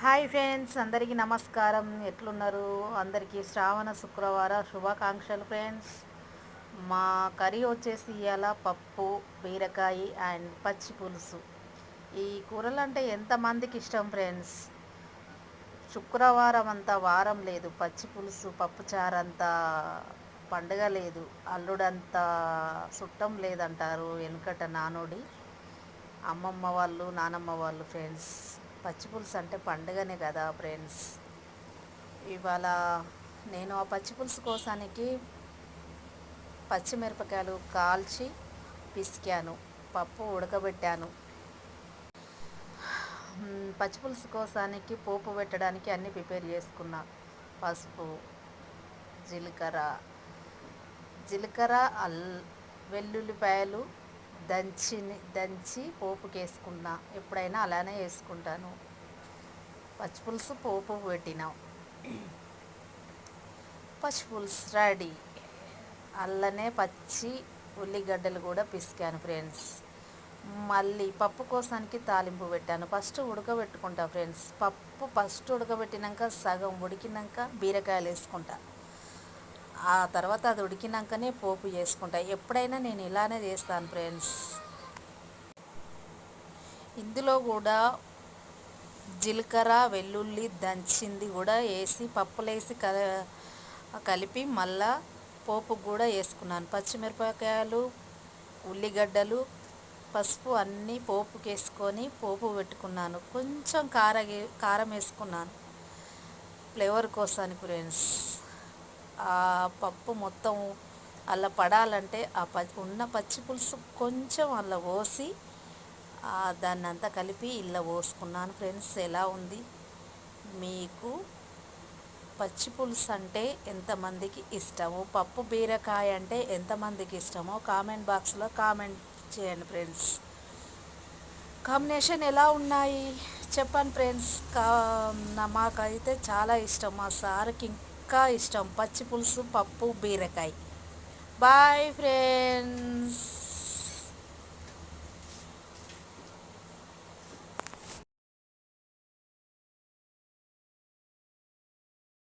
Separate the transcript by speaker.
Speaker 1: Hi friends, అందరికీ నమస్కారం. ఎట్లున్నారు? అందరికీ శ్రావణ శుక్రవార శుభాకాంక్షలు ఫ్రెండ్స్. మా కర్రీ వచ్చేసి ఇవాళ పప్పు, బీరకాయ అండ్ పచ్చి పులుసు. ఈ కూరలు అంటే ఎంతమందికి ఇష్టం ఫ్రెండ్స్? శుక్రవారం అంతా వారం లేదు, పచ్చి పులుసు పప్పుచారు అంతా పండగ లేదు, అల్లుడంతా చుట్టం లేదంటారు వెనుకట నానుడి. అమ్మమ్మ వాళ్ళు, నానమ్మ వాళ్ళు ఫ్రెండ్స్. పచ్చి పులుసు అంటే పండుగనే కదా ఫ్రెండ్స్. ఇవాళ నేను ఆ పచ్చి పులుసు కోసానికి పచ్చిమిరపకాయలు కాల్చి పిసికాను, పప్పు ఉడకబెట్టాను. పచ్చి పులుసు కోసానికి పోపు పెట్టడానికి అన్నీ ప్రిపేర్ చేసుకున్నా. పసుపు, జీలకర్ర జీలకర్ర వెల్లుల్లిపాయలు దంచి పోపుకి వేసుకున్నా. ఎప్పుడైనా అలానే వేసుకుంటాను. పచ్చిపులుసు పోపు పెట్టినాం. పచ్చిపులుసు రెడీ. అల్లనే పచ్చి ఉల్లిగడ్డలు కూడా పిసికాను ఫ్రెండ్స్. మళ్ళీ పప్పు కోసానికి తాలింపు పెట్టాను. ఫస్ట్ ఉడకబెట్టుకుంటా ఫ్రెండ్స్. పప్పు ఫస్ట్ ఉడకబెట్టినాక సగం ఉడికినాక బీరకాయలు వేసుకుంటా. ఆ తర్వాత అది ఉడికినాకనే పోపు చేసుకుంటా. ఎప్పుడైనా నేను ఇలానే చేస్తాను ఫ్రెండ్స్. ఇందులో కూడా జీలకర్ర వెల్లుల్లి దంచింది కూడా వేసి పప్పులేసి కలిపి మళ్ళా పోపు కూడా వేసుకున్నాను. పచ్చిమిరపకాయలు, ఉల్లిగడ్డలు, పసుపు అన్నీ పోపుకి వేసుకొని పోపు పెట్టుకున్నాను. కొంచెం కారం వేసుకున్నాను ఫ్లేవర్ కోసానికి ఫ్రెండ్స్. ఆ పప్పు మొత్తం అలా పడాలంటే ఉన్న పచ్చి పులుసు కొంచెం అలా పోసి దాన్ని అంతా కలిపి ఇలా పోసుకున్నాను ఫ్రెండ్స్. ఎలా ఉంది? మీకు పచ్చి పులుసు అంటే ఎంతమందికి ఇష్టమో, పప్పు బీరకాయ అంటే ఎంతమందికి ఇష్టమో కామెంట్ బాక్స్లో కామెంట్ చేయండి ఫ్రెండ్స్. కాంబినేషన్ ఎలా ఉన్నాయి చెప్పండి ఫ్రెండ్స్. మాకైతే చాలా ఇష్టం, మా సార్కి ఇంకా ఇష్టం పచ్చి పులుసు పప్పు బీరకాయ. Bye friends.